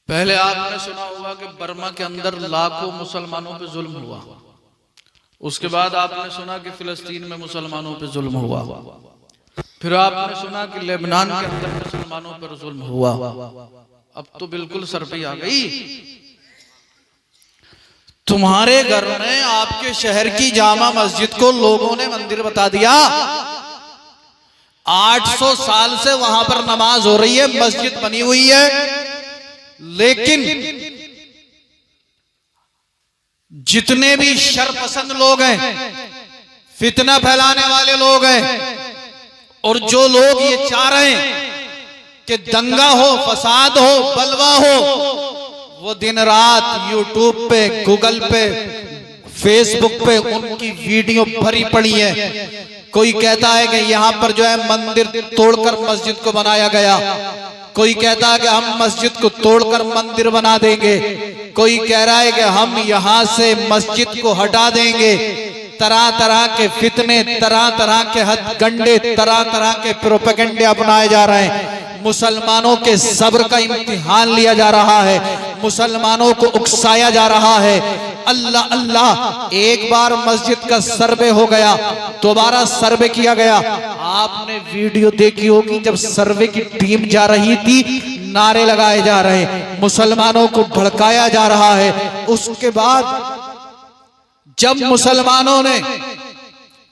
पहले आपने सुना होगा कि बर्मा के अंदर लाखों मुसलमानों पे जुल्म हुआ। उसके बाद आपने सुना कि फिलिस्तीन में मुसलमानों पे जुल्म हुआ। फिर आपने सुना कि लेबनान के अंदर मुसलमानों पर जुल्म हुआ। अब तो बिल्कुल सर पे आ गई। तुम्हारे घर में आपके शहर की जामा मस्जिद को लोगों ने मंदिर बता दिया। 800 साल से वहां पर नमाज हो रही है, मस्जिद बनी हुई है, लेकिन जितने भी शरपसंद लोग हैं, फितना फैलाने वाले लोग हैं, और जो लोग ये चाह रहे हैं कि दंगा हो, फसाद हो, बलवा हो, वो दिन रात यूट्यूब पे, गूगल पे, फेसबुक पे उनकी वीडियो भरी पड़ी है। कोई कहता है कि यहां पर जो है मंदिर तोड़कर मस्जिद को बनाया गया, कोई कहता है कि हम मस्जिद को तोड़कर मंदिर बना देंगे, कोई कह रहा है कि हम यहां से मस्जिद को हटा देंगे। तरह तरह के फितने, तरह तरह के हथगंडे, तरह तरह के प्रोपेगेंडे अपनाए जा रहे हैं। मुसलमानों के सब्र का इम्तिहान लिया जा रहा है, मुसलमानों को उकसाया जा रहा है। अल्लाह अल्लाह, एक बार मस्जिद का सर्वे हो गया, दोबारा सर्वे किया गया। आपने वीडियो देखी होगी, जब सर्वे की टीम जा रही थी, नारे लगाए जा रहे, मुसलमानों को भड़काया जा रहा है। उसके बाद जब मुसलमानों ने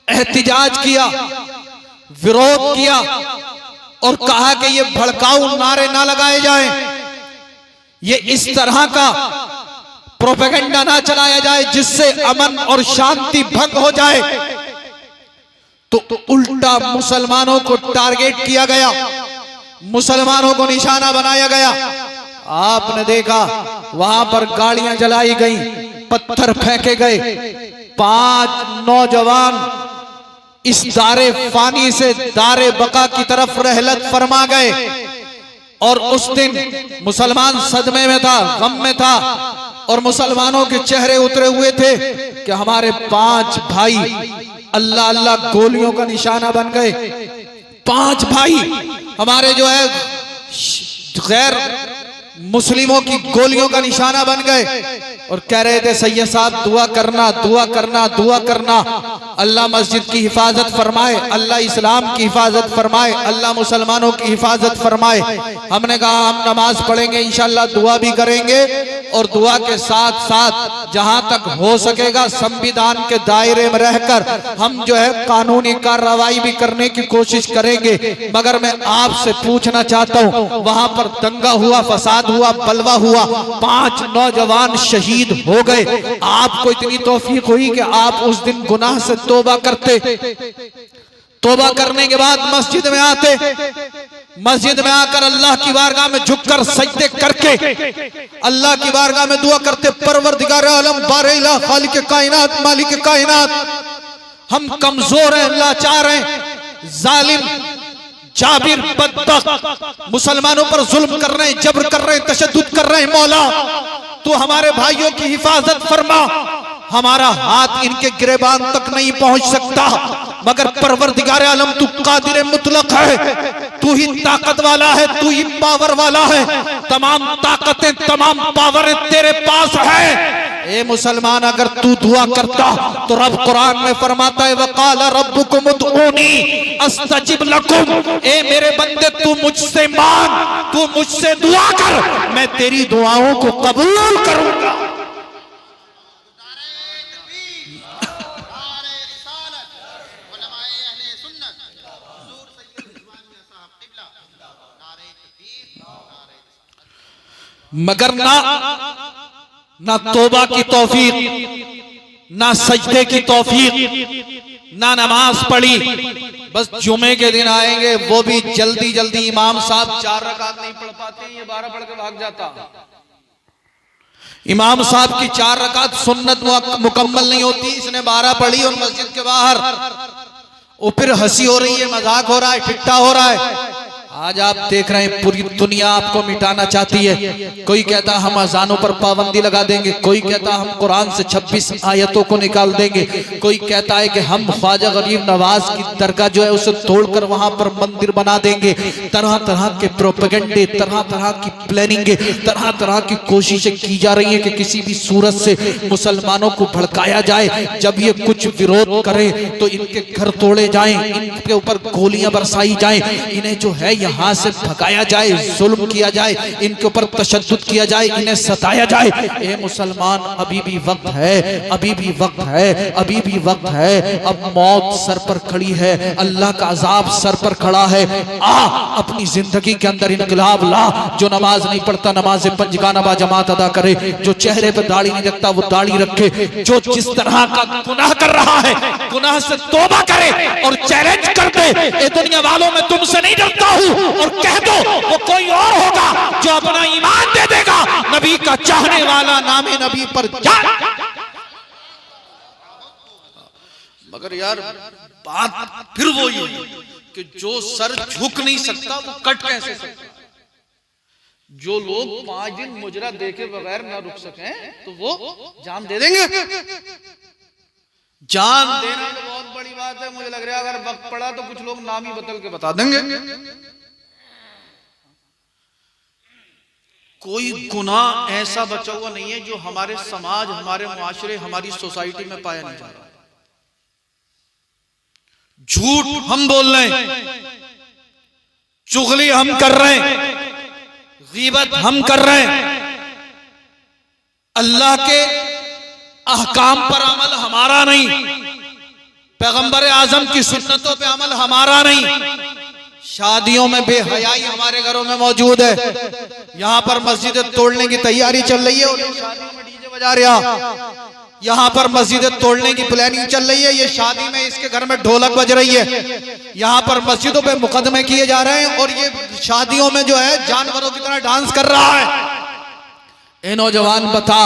एहतिजाज किया, विरोध किया और कहा कि ये भड़काऊ नारे ना लगाए जाएं, ये इस तरह का प्रोपेगेंडा ना चलाया जाए जिससे अमन और शांति भंग हो जाए, तो उल्टा मुसलमानों को टारगेट किया गया, मुसलमानों को निशाना बनाया गया। आपने देखा वहां पर गाड़ियां जलाई गई, पत्थर फेंके गए। 5 नौजवान इस दारे फानी से दारे बका की तरफ रहलत फरमा गए। और उस दिन मुसलमान सदमे में था, गम में था, और मुसलमानों के चेहरे उतरे हुए थे कि हमारे 5 भाई अल्लाह अल्लाह गोलियों का निशाना बन गए। 5 भाई हमारे जो है गैर मुस्लिमों की गोलियों का निशाना बन गए, और कह रहे थे सैयद साहब दुआ करना, दुआ करना, दुआ करना, अल्लाह मस्जिद की हिफाजत फरमाए, अल्लाह इस्लाम की हिफाजत फरमाए, अल्लाह मुसलमानों की हिफाजत फरमाए। हमने कहा हम नमाज पढ़ेंगे, इंशाल्लाह दुआ भी करेंगे, और दुआ के साथ साथ जहां तक हो सकेगा संविधान के दायरे में रहकर हम जो है कानूनी कार्रवाई भी करने की कोशिश करेंगे। मगर मैं आपसे पूछना चाहता हूं, वहां पर दंगा हुआ, फसाद हुआ, बलवा हुआ, 5 नौजवान शहीद हो गए। आपको इतनी तौफीक हुई कि आप उस दिन गुनाह से तौबा करते, तौबा करने के बाद मस्जिद में आते, मस्जिद में आकर अल्लाह की बारगाह में झुककर सजदे करके अल्लाह की बारगाह में दुआ करते, परवरदिगार आलम बारे इला खालिक कायनात मालिक कायनात, हम कमजोर हैं, लाचार हैं, जालिम जाबिर बदबख्त मुसलमानों पर जुल्म कर रहे हैं, जबर कर रहे हैं, तशद्दुद कर रहे हैं। मौला तू हमारे भाइयों की हिफाजत फरमा। हमारा हाथ इनके गिरेबान तक नहीं पहुंच सकता, मगर परवरदिगार आलम तू कादिर मुतलक है, तू ही ताकत वाला है, तू ही पावर वाला है। तमाम ताकतें, तमाम पावरें तेरे पास है। ए मुसलमान, अगर तू दुआ करता तो रब कुरान में फरमाता है वक़ाला रब्बुकुम उदऊनी अस्तजिब लकुम। ए मेरे बंदे, तू मुझसे मांग, तू मुझसे दुआ कर, मैं तेरी दुआओं को कबूल करूंगा। मगर ना तौबा की तौफीक, ना सजदे की तौफीक, ना नमाज पढ़ी। बस जुमे के दिन आएंगे, वो भी जल्दी जल्दी। इमाम साहब 4 रकात नहीं पढ़ पाते, ये 12 पढ़ के भाग जाता। इमाम साहब की 4 रकात सुन्नत मुकम्मल नहीं होती, इसने 12 पढ़ी और मस्जिद के बाहर। और फिर हंसी हो रही है, मजाक हो रहा है, ठिट्ठा हो रहा है। आज आप देख रहे हैं पूरी दुनिया आपको मिटाना चाहती है। कोई कहता हम अजानों पर पाबंदी लगा देंगे, कोई कहता हम कुरान से 26 आयतों को निकाल देंगे, कोई कहता है कि हम ख्वाजा गरीब नवाज की दरगाह जो है उसे तोड़कर वहां पर मंदिर बना देंगे। तरह तरह के प्रोपेगेंडे, तरह तरह की प्लानिंग, तरह तरह की कोशिशें की जा रही है कि किसी भी सूरत से मुसलमानों को भड़काया जाए। जब ये कुछ विरोध करें तो इनके घर तोड़े जाएं, इनके ऊपर गोलियां बरसाई जाएं, इन्हें जो है यहाँ से भगाया जाए, जुल्म किया जाए, इनके ऊपर तशद्दुद किया जाए, इन्हें सताया जाए। ए मुसलमान, अभी भी वक्त है, अभी भी वक्त है, अभी भी वक्त है। अब मौत सर पर खड़ी है, अल्लाह का अजाब सर पर खड़ा है। अपनी जिंदगी के अंदर इनकलाब ला। जो नमाज नहीं पढ़ता नमाज पंजगाना बा जमात अदा करे, जो चेहरे पर दाढ़ी नहीं रखता वो दाढ़ी रखे, जो जिस तरह का गुनाह कर रहा है गुनाह से तौबा करे और चैलेंज कर दे, ए दुनिया वालों मैं तुमसे नहीं डरता हूं, और कह दो वो कोई और होगा जो अपना ईमान दे देगा, नबी का चाहने वाला नामे नबी पर जा। मगर यार बात फिर वो ही कि जो सर झुक नहीं सकता वो कट कैसे सकता। जो लोग 5 दिन मुजरा देखे बगैर ना रुक सके तो वो जान दे देंगे। जान देना तो बहुत बड़ी बात है। मुझे लग रहा है अगर वक्त पड़ा तो कुछ लोग नाम ही बदल के बता देंगे। कोई गुनाह ऐसा बचा हुआ नहीं है जो हमारे समाज, हमारे मुआशरे, हमारी सोसाइटी में पाया नहीं जा रहा। झूठ हम बोल रहे हैं, चुगली हम कर रहे हैं, गीबत हम कर रहे हैं, अल्लाह के अहकाम पर अमल हमारा नहीं, पैगंबर आजम की सुन्नतों पे अमल हमारा नहीं। शादियों में बेहयाई हमारे घरों में मौजूद है। यहाँ पर मस्जिदें तोड़ने की तैयारी चल रही है, शादियों में डीजे बजा रहा। यहाँ पर मस्जिदें तोड़ने की प्लानिंग चल रही है, ये शादी में इसके घर में ढोलक बज रही है। यहाँ पर मस्जिदों पे मुकदमे किए जा रहे हैं और ये शादियों में जो है जानवरों की तरह डांस कर रहा है। ए नौजवान बता,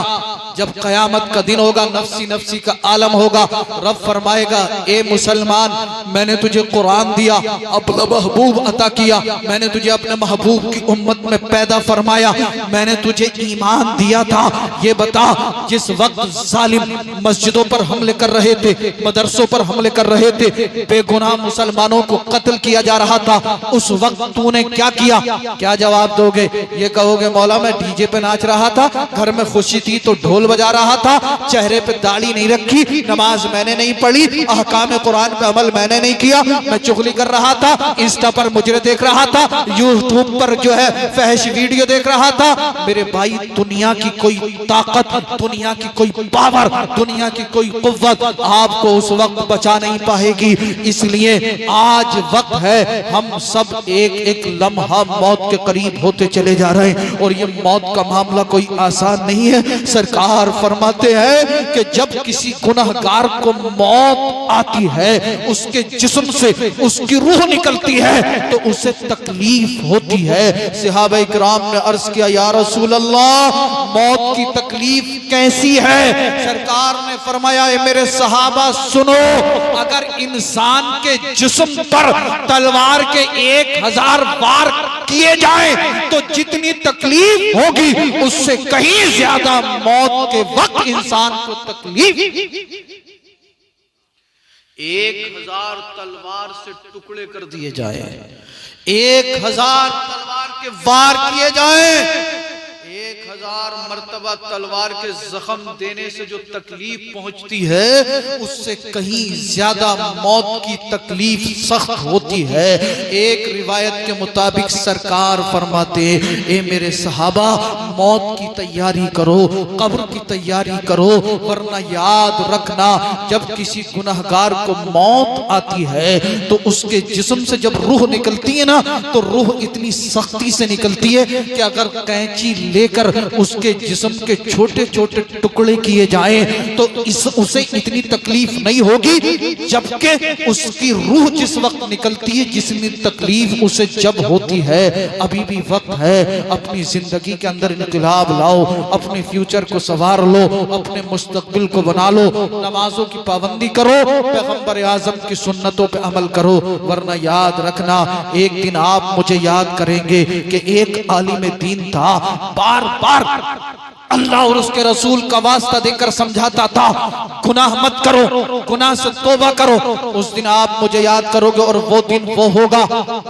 जब कयामत का दिन होगा, नफ्सी नफ्सी का आलम होगा, रब फरमाएगा ए मुसलमान मैंने तुझे कुरान दिया, अपना महबूब अता किया, मैंने तुझे अपने महबूब की उम्मत में पैदा फरमाया, मैंने तुझे ईमान दिया था। ये बता, जिस वक्त जालिम मस्जिदों पर हमले कर रहे थे, मदरसों पर हमले कर रहे थे, बेगुनाह मुसलमानों को कत्ल किया जा रहा था, उस वक्त तूने क्या किया? क्या जवाब दोगे? ये कहोगे मौला मैं डीजे पे नाच रहा था, घर में खुशी थी तो ढोल बजा रहा था, चेहरे पे दाढ़ी नहीं रखी, नमाज मैंने नहीं पढ़ी, अहकाम कुरान पे अमल मैंने नहीं किया, मैं चुगली कर रहा था, इंस्टा पर मुजरे देख रहा था, यूट्यूब पर जो है फहश वीडियो देख रहा था। मेरे भाई, दुनिया की कोई ताकत, दुनिया की कोई पावर, दुनिया की कोई कुव्वत आपको उस वक्त बचा नहीं पाएगी। इसलिए आज वक्त है, हम सब एक एक लम्हा मौत के करीब होते चले जा रहे हैं और ये मौत का मामला कोई आसान नहीं है। सरकार फरमाते हैं कि जब किसी गुनहगार को मौत आती है, उसके जिस्म से उसकी रूह निकलती है तो उसे तकलीफ होती है। सहाबा इकराम ने अर्ज किया, या रसूल अल्लाह मौत की तकलीफ कैसी है? सरकार ने फरमाया, मेरे सहाबा सुनो, अगर इंसान के जिस्म पर तलवार के 1000 वार किए जाए तो जितनी तकलीफ होगी उससे कहीं ज्यादा मौत के वक्त इंसान को तकलीफ। 1000 तलवार से टुकड़े कर दिए जाए, 1000 तलवार के वार किए जाए, 1000 मर्तबा तलवार के जख्म देने से जो तकलीफ पहुंचती है उससे कहीं ज्यादा मौत की तकलीफ सख्त होती है। एक रिवायत के मुताबिक सरकार फरमाते, ए मेरे सहाबा मौत की तैयारी करो, कब्र की तैयारी करो, वरना याद रखना जब किसी गुनहगार को मौत आती है तो उसके जिस्म से जब रूह निकलती है ना, तो रूह इतनी सख्ती से निकलती है कि अगर कैंची लेकर उसके जिस्म के छोटे छोटे टुकड़े किए जाएं तो उसे इतनी तकलीफ नहीं होगी, जबकि उसकी रूह जिस वक्त निकलती है जितनी तकलीफ उसे जब होती है। अभी भी वक्त है, अपनी जिंदगी के अंदर इनकलाब लाओ, अपने फ्यूचर को संवार लो, अपने मुस्तकबिल को बना लो, नमाजों की पाबंदी करो, पैगंबर आजम की सुन्नतों पे अमल करो, वरना याद रखना एक दिन आप मुझे याद करेंगे कि एक आलिम दीन था, बार बार अल्लाह और उसके रसूल का वास्ता देकर समझाता था गुनाह मत करो, गुनाह से तौबा करो। उस दिन आप मुझे याद करोगे और वो दिन वो होगा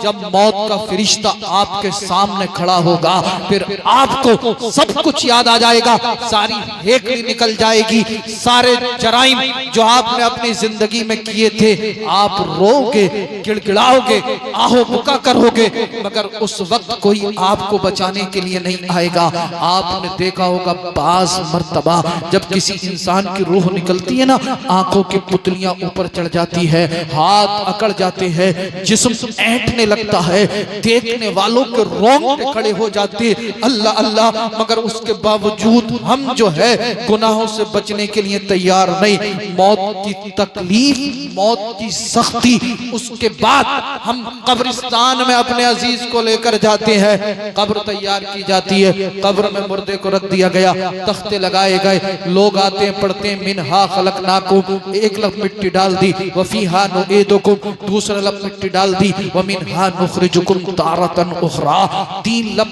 जब मौत का फरिश्ता आपके सामने खड़ा होगा, फिर आपको सब कुछ याद आ जाएगा, सारी हेकड़ी निकल जाएगी, सारे जराइम जो आपने अपनी जिंदगी में किए थे आप रोगे, गिड़गिड़ाओगे, आहो बुका करोगे, मगर उस वक्त कोई आपको बचाने के लिए नहीं आएगा। आपने देखा होगा बाज़ मर्तबा जब किसी इंसान की रूह निकलती है ना, आंखों की पुतलियां ऊपर चढ़ जाती है, हाथ अकड़ जाते हैं, जिस्म ऐंठने लगता है, देखने वालों के रोंगटे खड़े हो जाते, अल्लाह अल्लाह, मगर उसके बावजूद हम जो है गुनाहों से बचने के लिए तैयार नहीं। मौत की तकलीफ, मौत की सख्ती, उसके बाद हम कब्रिस्तान में अपने अजीज को लेकर जाते हैं, कब्र तैयार की जाती है, कब्र में मुर्दे को रख दिया गया, तख्ते लगाए गए, लोग आते हैं पढ़ते हैं मिनहा खलकनाकुम, एक लफ मिट्टी डाल दी, वफीहा नुईदुकुम, दूसरा लफ मिट्टी डाल दी, वमिनहा नुखरिजुकुम तारतन उखरा, तीन लफ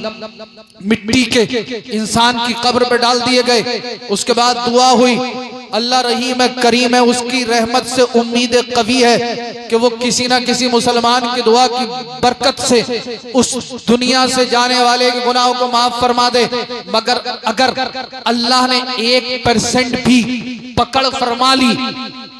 मिट्टी के इंसान की कब्र पे डाल दिए गए। उसके बाद दुआ हुई, अल्लाह रहीम है, करीम है, उसकी रहमत से उम्मीद कवी है कि वो किसी ना किसी मुसलमान की दुआ की बरकत से उस दुनिया से जाने वाले के गुनाहों को माफ फरमा दे। मगर अगर अल्लाह ने 1% भी पकड़ फरमा ली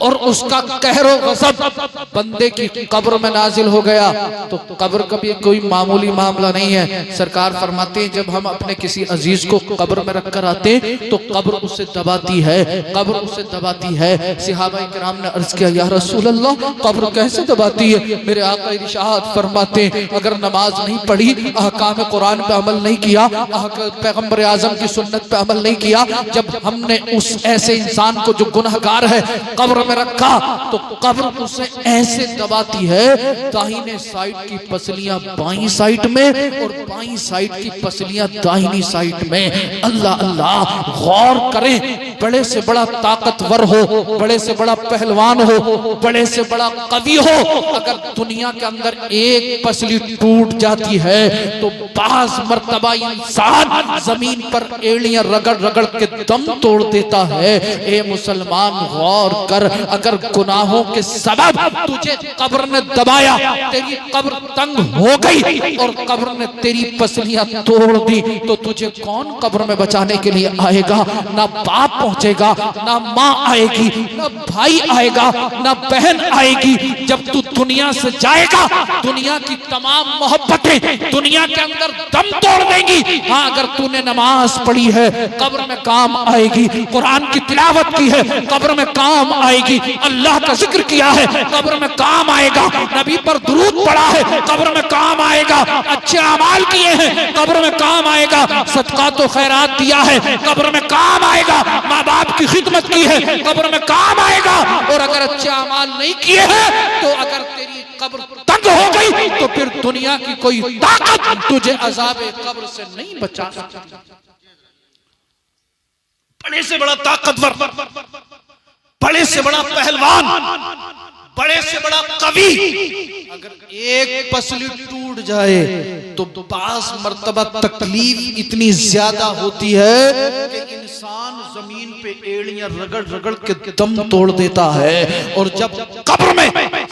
और उसका कहरो गज़ब बंदे की कब्र में नाजिल हो गया तो कब्र कभी कोई मामूली मामला नहीं है। सरकार फरमाते हैं जब हम अपने किसी अजीज को कब्र में रख कर आते तो कब्र उसे दबाती है, कब्र उसे दबाती है। सहाबाए किराम ने अर्ज किया, या रसूल अल्लाह, कब्र कैसे दबाती है? मेरे आका इरशाद फरमाते हैं अगर नमाज नहीं पढ़ी, अहकाम कुरान पे अमल नहीं किया, पैगंबर आजम की सुन्नत पे अमल नहीं किया, जब हमने उस ऐसे इंसान को जो गुनहगार है कब्र में रखा तो कब्र उसे ऐसे दबाती है, दाहिने साइड की पसलियां बाईं साइड में और बाईं साइड की पसलियां दाहिनी साइड में। अल्लाह अल्लाह, गौर करें, बड़े से बड़ा ताकतवर हो, बड़े से बड़ा पहलवान हो, बड़े से बड़ा कवि हो, अगर दुनिया के अंदर एक पसली टूट जाती है तो बाज़ मर्तबा इंसान जमीन पर एड़ियां रगड़ रगड़ के दम तोड़ देता है। ए मुसलमान गौर कर, अगर गुनाहों के सबब तुझे कब्र ने दबाया, तेरी कब्र तंग हो गई और कब्र ने तेरी पसलियां तोड़ दी तो तुझे कौन कब्र में बचाने के लिए आएगा? ना बाप पहुंचेगा, ना माँ आएगी, ना भाई आएगा, ना बहन आएगी। जब तू दुनिया से जाएगा दुनिया की तमाम मोहब्बतें दुनिया के अंदर दम तोड़ देंगी। हाँ, अगर तूने नमाज पढ़ी है कब्र में काम आएगी, कुरान की तिलावत की है कब्र में काम आएगी, अल्लाह का जिक्र किया है कब्र में काम आएगा, नबी पर दुरूद पढ़ा है कब्र में काम आएगा, अच्छे अमाल किए हैं कब्र में काम आएगा, सदका तो खैरात दिया है कब्र में काम आएगा, माँ बाप की खिदमत की है कब्र में काम आएगा। और अगर अच्छे अमाल नहीं किए हैं तो अगर तेरी कब्र तंग हो गई तो फिर दुनिया की कोई ताकत तुझे अज़ाबे कब्र से नहीं बचा सकती। बड़े से बड़ा ताकतवर, बड़े से बड़ा पहलवान, बड़े से बड़ा कवि, अगर एक पसली टूट जाए तो बाज़ मर्तबा तकलीफ इतनी ज्यादा होती है कि इंसान जमीन पे एड़ियां रगड़ रगड़ के दम तोड़ देता है। और जब कब्र में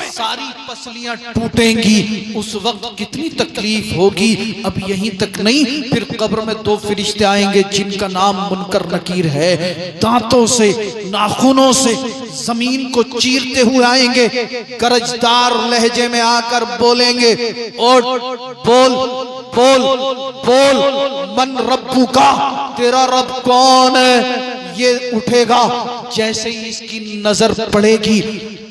सारी पसलियां टूटेंगी उस वक्त कितनी तकलीफ होगी। अब यहीं तक नहीं, फिर कब्र में दो फरिश्ते आएंगे जिनका नाम मुनकर नकीर है, दांतों से नाखूनों से जमीन को चीरते हुए आएंगे, गरजदार लहजे में आकर बोलेंगे, और बोल बोल बोल, मन रब्बू का, तेरा रब कौन है? ये उठेगा, जैसे ही इसकी नजर पड़ेगी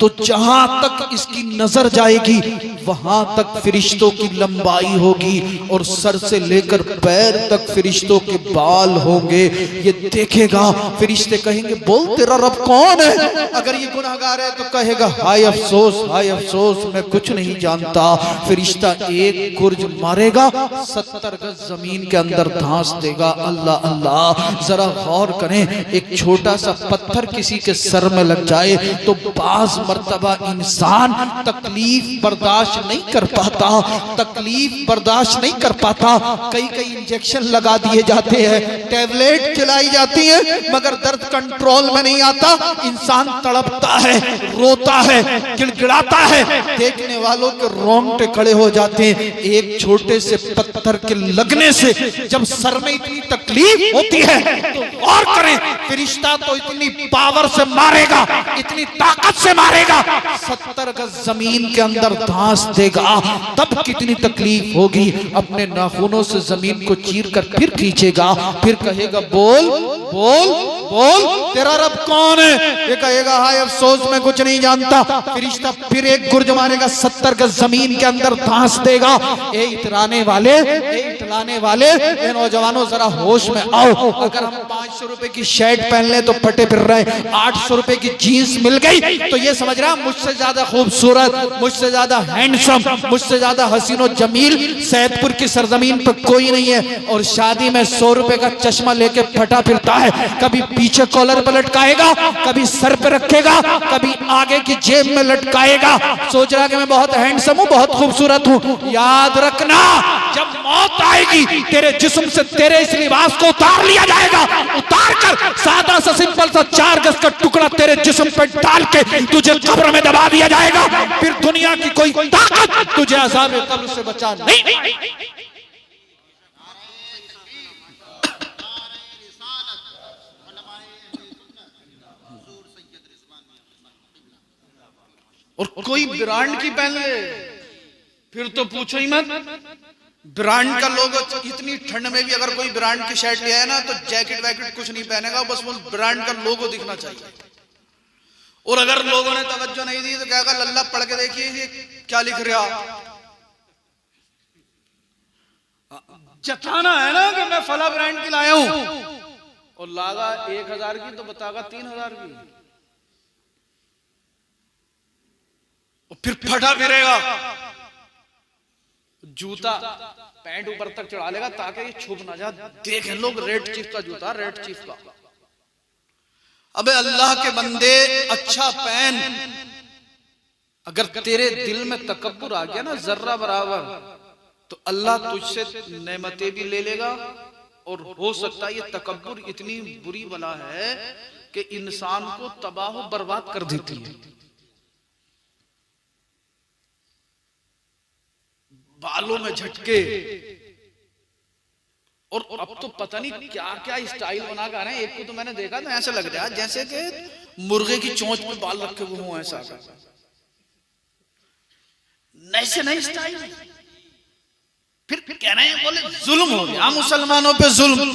तो जहां तक इसकी नजर जाएगी वहां तक फरिश्तों की लंबाई होगी और सर से लेकर पैर तक फरिश्तों के बाल होंगे। ये देखेगा, फरिश्ते कहेंगे बोल तेरा रब कौन है? अगर ये गुनहगार है तो कहेगा हाय अफसोस, हाय अफसोस, मैं कुछ नहीं जानता। फरिश्ता एक गुर्ज मारेगा, 70 गज जमीन के अंदर धांस देगा। अल्लाह अल्लाह, जरा गौर करें, एक छोटा सा पत्थर किसी के सर में लग जाए तो बाज मर्तबा इंसान तकलीफ बर्दाश्त नहीं कर पाता, तकलीफ बर्दाश्त नहीं कर पाता। कई कई इंजेक्शन लगा दिए जाते हैं, टैबलेट खिलाई जाती है, मगर दर्द कंट्रोल में नहीं आता। इंसान तड़पता है, रोता है, गिड़गिड़ाता है, देखने वालों के रोंगटे खड़े हो जाते हैं। एक छोटे से पत्थर के लगने से जब सर में इतनी तकलीफ होती है तो गौर करें, फरिश्ता तो इतनी पावर से मारेगा, इतनी ताकत से मारेगा, 70 गज जमीन के अंदर धांस देगा। तब कितनी तकलीफ होगी। अपने नाखूनों से जमीन को चीर कर फिर खींचेगा, फिर कहेगा बोल बोल बोल तेरा रब कौन है? ये कहेगा हाय अफसोस, मैं कुछ नहीं जानता। फरिश्ता फिर एक गुर्ज मारेगा, 70 गज जमीन के अंदर धांस देगा। ए इतराने वाले, ए इतराने वाले, ए नौजवानों जरा होश में आओ। अगर हम 500 रुपए की शर्ट पहन ले तो फटे फिर रहे, 800 रुपए की जीन्स मिल गई तो ये समझ रहा मुझसे ज्यादा खूबसूरत, मुझसे ज्यादा हैंडसम, मुझसे ज्यादा हसीनो जमील सैदपुर की सरजमीन पर कोई नहीं है। और शादी में 100 रुपए का चश्मा लेके फटा फिरता है, कभी पीछे कॉलर पर लटकाएगा, कभी सर पे रखेगा, कभी आगे की जेब में लटकाएगा। सोच रहा कि मैं बहुत हैंडसम हूँ, बहुत खूबसूरत हूँ। याद रखना, जब मौत आएगी तेरे जिस्म से तेरे इस लिबास को उतार लिया जाएगा। उतार कर सादा सा सिंपल सा 4 गज का टुकड़ा तेरे जिस्म पे डाल के तुझे कब्र में दबा दिया जाएगा। फिर दुनिया की कोई ताकत तुझे अज़ाब कब्र से बचा नहीं। और कोई ब्रांड की पहन ले फिर तो पूछो ही मत। ब्रांड का लोगो, इतनी ठंड में भी अगर कोई ब्रांड की शर्ट ले आए ना तो जैकेट वैकेट कुछ नहीं पहनेगा, बस वो ब्रांड का लोगो दिखना चाहिए। और अगर लोगों ने तवज्जो नहीं दी तो कहेगा लल्ला पढ़ के देखिए ये क्या लिख रहा। जताना है ना कि मैं फला ब्रांड की लाया हूं, और लागा 1000 की तो बतागा 3000 की, और फिर फटा फिरेगा। जूता पैंट ऊपर तक चढ़ा लेगा ताकि ये छुप ना जा। देखें लोग रेड चीफ का जूता, रेड चीफ का। अबे अल्लाह के बंदे अच्छा पहन। अगर तेरे दिल में तकब्बुर आ गया ना जर्रा बराबर, तो अल्लाह तुझसे नेमतें भी ले लेगा। और हो सकता है ये तकब्बुर इतनी बुरी बला है कि इंसान को तबाह बर्बाद कर देती है। बालों में झटके, और अब तो पता नहीं क्या क्या स्टाइल बना कर रहे हैं। एक को तो मैंने देखा तो ऐसा लग रहा है जैसे कि मुर्गे की चोंच पे बाल रखे हुए हों, ऐसा नए नए स्टाइल। फिर कह रहे हैं बोले जुल्म हो गया मुसलमानों पे, जुल्म।